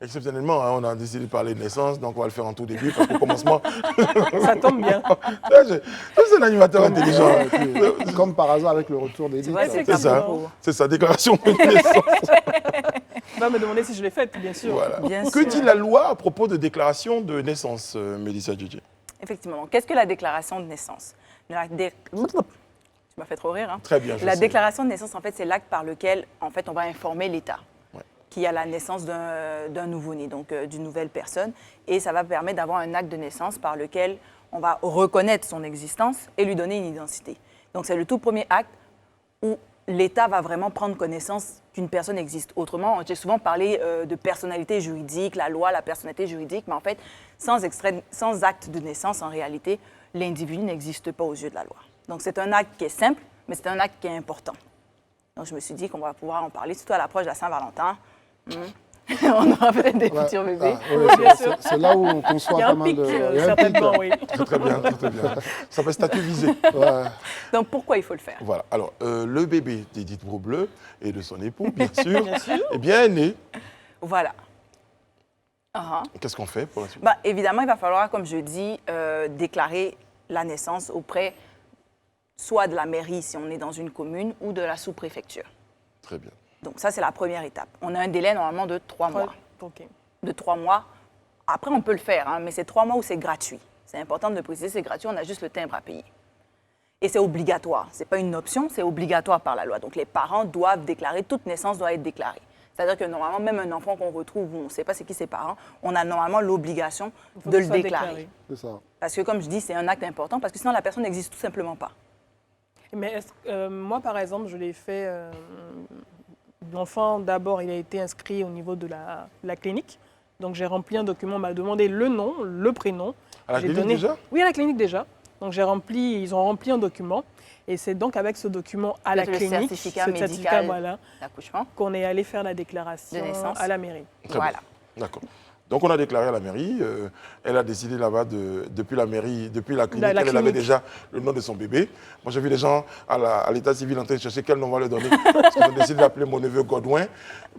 Exceptionnellement, hein, on a décidé de parler de naissance, donc on va le faire en tout début, parce qu'au commencement... Ça tombe bien. C'est un animateur intelligent. Comme par hasard avec le retour d'Edith. C'est ça, déclaration de naissance. Tu vas me demander si je l'ai faite, bien sûr. Voilà. Bien Que sûr. dit la loi à propos de déclaration de naissance, Mélissa Djidji? Effectivement. Qu'est-ce que la déclaration de naissance? Tu m'as fait trop rire, hein? Très bien, je La sais. déclaration de naissance, en fait, c'est l'acte par lequel, en fait, on va informer l'État Ouais. qu'il y a la naissance d'un nouveau-né, donc d'une nouvelle personne. Et ça va permettre d'avoir un acte de naissance par lequel on va reconnaître son existence et lui donner une identité. Donc, c'est le tout premier acte où l'État va vraiment prendre connaissance qu'une personne existe. Autrement, j'ai souvent parlé de personnalité juridique, la loi, la personnalité juridique, mais en fait, sans acte de naissance, en réalité, l'individu n'existe pas aux yeux de la loi. Donc, c'est un acte qui est simple, mais c'est un acte qui est important. Donc, je me suis dit qu'on va pouvoir en parler, surtout à l'approche de la Saint-Valentin. On aura peut-être des futurs bébés. C'est là où on conçoit Il y a pas un mal pic, de... il y a un pic. certainement, oui. Très bien, très bien. Ça s'appelle statut visé. Ouais. Donc, pourquoi il faut le faire? Voilà. Alors, le bébé d'Edith Broubleu et de son époux, bien sûr, Bien sûr. est bien né. Voilà. Qu'est-ce qu'on fait pour la suite? Évidemment, il va falloir, comme je dis, déclarer la naissance auprès soit de la mairie, si on est dans une commune, ou de la sous-préfecture. Très bien. Donc, ça, c'est la première étape. On a un délai, normalement, de 3 mois. OK. De 3 mois. Après, on peut le faire, hein, mais c'est 3 mois où c'est gratuit. C'est important de le préciser, c'est gratuit, on a juste le timbre à payer. Et c'est obligatoire. Ce n'est pas une option, c'est obligatoire par la loi. Donc, les parents doivent déclarer, toute naissance doit être déclarée. C'est-à-dire que normalement, même un enfant qu'on retrouve où on ne sait pas c'est qui ses parents, on a normalement l'obligation de le déclarer. C'est ça. Parce que, comme je dis, c'est un acte important, parce que sinon, la personne n'existe tout simplement pas. Mais moi, par exemple, je l'ai fait... L'enfant, d'abord, il a été inscrit au niveau de la clinique. Donc, j'ai rempli un document, on m'a demandé le nom, le prénom. À la clinique déjà? Oui, à la clinique déjà. Donc, ils ont rempli un document. Et c'est donc avec ce document à la clinique, certificat médical d'accouchement, qu'on est allé faire la déclaration de naissance à la mairie. Très voilà. bien. D'accord. Donc, on a déclaré à la mairie. Elle a décidé là-bas, depuis la mairie, depuis la clinique, elle avait déjà le nom de son bébé. Moi, j'ai vu des gens à l'état civil en train de chercher quel nom on va le donner. Parce qu'ils ont décidé d'appeler mon neveu Godwin.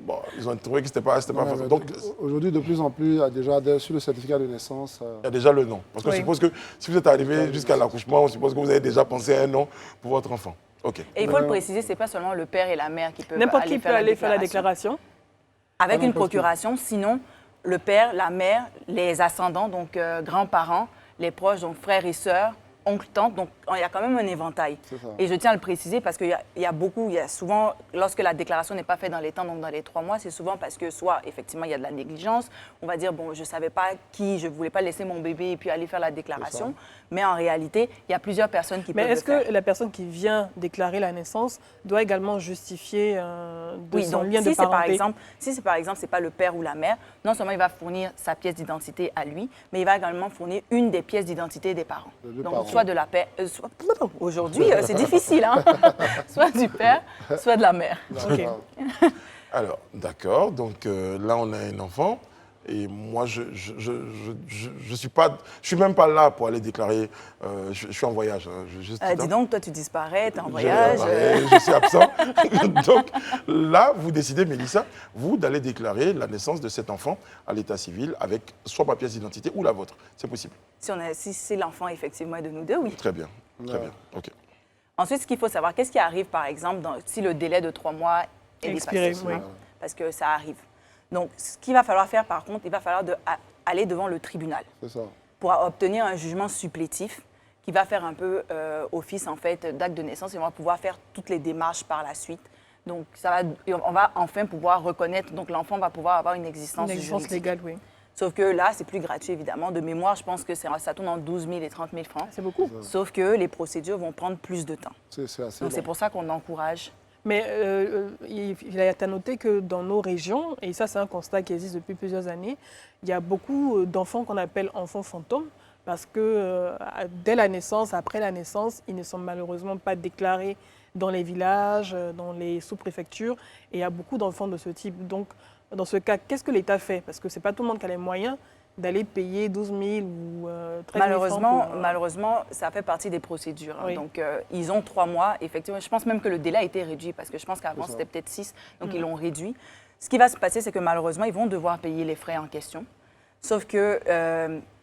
Bon, ils ont trouvé que ce n'était pas facile. Donc, aujourd'hui, de plus en plus, il y a déjà sur le certificat de naissance... il y a déjà le nom. Parce qu'on suppose que si vous êtes arrivé jusqu'à l'accouchement, on suppose que vous avez déjà pensé à un nom pour votre enfant. OK. Et il faut le préciser, ce n'est pas seulement le père et la mère qui peuvent N'importe qui peut aller faire la déclaration. Avec une procuration, sinon... Le père, la mère, les ascendants, donc grands-parents, les proches, donc frères et sœurs, oncles, tantes. Donc, il y a quand même un éventail. Et je tiens à le préciser parce qu'il y a souvent, lorsque la déclaration n'est pas faite dans les temps, donc dans les 3 mois, c'est souvent parce que soit, effectivement, il y a de la négligence. On va dire, bon, je ne savais pas qui, je ne voulais pas laisser mon bébé et puis aller faire la déclaration. Mais en réalité, il y a plusieurs personnes qui peuvent le faire. Mais est-ce que la personne qui vient déclarer la naissance doit également justifier son lien de parenté? Si c'est par exemple, ce n'est pas le père ou la mère, non seulement il va fournir sa pièce d'identité à lui, mais il va également fournir une des pièces d'identité des parents. Donc, soit de la père... Aujourd'hui, c'est difficile, hein? Soit du père, soit de la mère. OK. Alors, d'accord. Donc, là, on a un enfant. Et moi, je suis même pas là pour aller déclarer. Je suis en voyage. Dis donc, toi, tu disparais, tu es en voyage. Je suis absent. Donc, là, vous décidez, Mélissa, vous, d'aller déclarer la naissance de cet enfant à l'état civil avec soit ma pièce d'identité ou la vôtre. C'est possible. Si l'enfant, effectivement, est de nous deux, oui. Très bien. Très bien. OK. Ensuite, ce qu'il faut savoir, qu'est-ce qui arrive, par exemple, si le délai de 3 mois est expiré, dépassé? oui. Parce que ça arrive. Donc, ce qu'il va falloir faire, par contre, il va falloir aller devant le tribunal pour obtenir un jugement supplétif qui va faire un peu office, en fait, d'acte de naissance et on va pouvoir faire toutes les démarches par la suite. Donc, on va enfin pouvoir reconnaître, donc l'enfant va pouvoir avoir une existence juridique. Légale, oui. Sauf que là, c'est plus gratuit, évidemment. De mémoire, je pense que ça tourne entre 12 000 et 30 000 francs. C'est beaucoup. Sauf que les procédures vont prendre plus de temps. Donc, c'est pour ça qu'on encourage. Mais il est à noter que dans nos régions, et ça c'est un constat qui existe depuis plusieurs années, il y a beaucoup d'enfants qu'on appelle enfants fantômes parce que dès la naissance, après la naissance, ils ne sont malheureusement pas déclarés dans les villages, dans les sous-préfectures, et il y a beaucoup d'enfants de ce type. Donc dans ce cas, qu'est-ce que l'État fait? Parce que ce n'est pas tout le monde qui a les moyens d'aller payer 12 000 ou 13 000 Malheureusement, francs malheureusement, ça fait partie des procédures. Hein. Oui. Donc, ils ont 3 mois. Effectivement, je pense même que le délai a été réduit parce que je pense qu'avant, c'était peut-être 6. Donc, ils l'ont réduit. Ce qui va se passer, c'est que malheureusement, ils vont devoir payer les frais en question. Sauf que,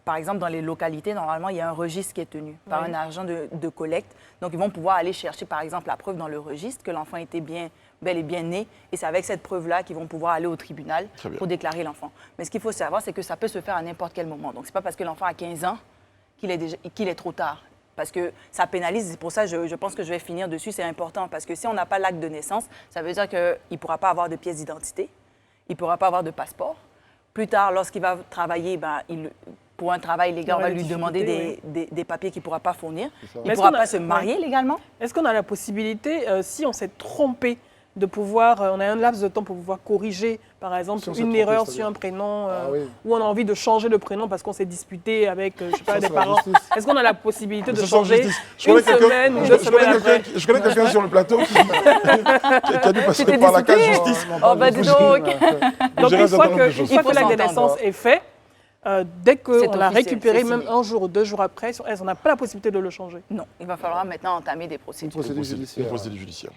par exemple, dans les localités, normalement, il y a un registre qui est tenu par un agent de collecte. Donc, ils vont pouvoir aller chercher, par exemple, la preuve dans le registre que l'enfant était bel et bien né. Et c'est avec cette preuve-là qu'ils vont pouvoir aller au tribunal pour déclarer l'enfant. Mais ce qu'il faut savoir, c'est que ça peut se faire à n'importe quel moment. Donc, ce n'est pas parce que l'enfant a 15 ans qu'il est trop tard. Parce que ça pénalise. C'est pour ça que je pense que je vais finir dessus. C'est important. Parce que si on n'a pas l'acte de naissance, ça veut dire qu'il ne pourra pas avoir de pièce d'identité. Il ne pourra pas avoir de passeport. Plus tard, lorsqu'il va travailler, pour un travail légal, on va lui demander des papiers qu'il ne pourra pas fournir. Il ne pourra pas se marier légalement. Est-ce qu'on a la possibilité, si on s'est trompé, de pouvoir, on a un laps de temps pour pouvoir corriger, par exemple, Si une erreur sur un prénom, ou on a envie de changer de prénom parce qu'on s'est disputé avec, je sais pas, des parents. Est-ce qu'on a la possibilité de changer une semaine ou 2 semaines après? Je connais quelqu'un sur le plateau qui a dû passer par la case justice. Oh, ben dis donc. Donc, une fois que l'acte de naissance est fait, dès qu'on l'a récupéré, même 1 jour ou 2 jours après, on n'a pas la possibilité de le changer. Non, il va falloir maintenant entamer des procédures. Procédure judiciaire. Une procédure judiciaire.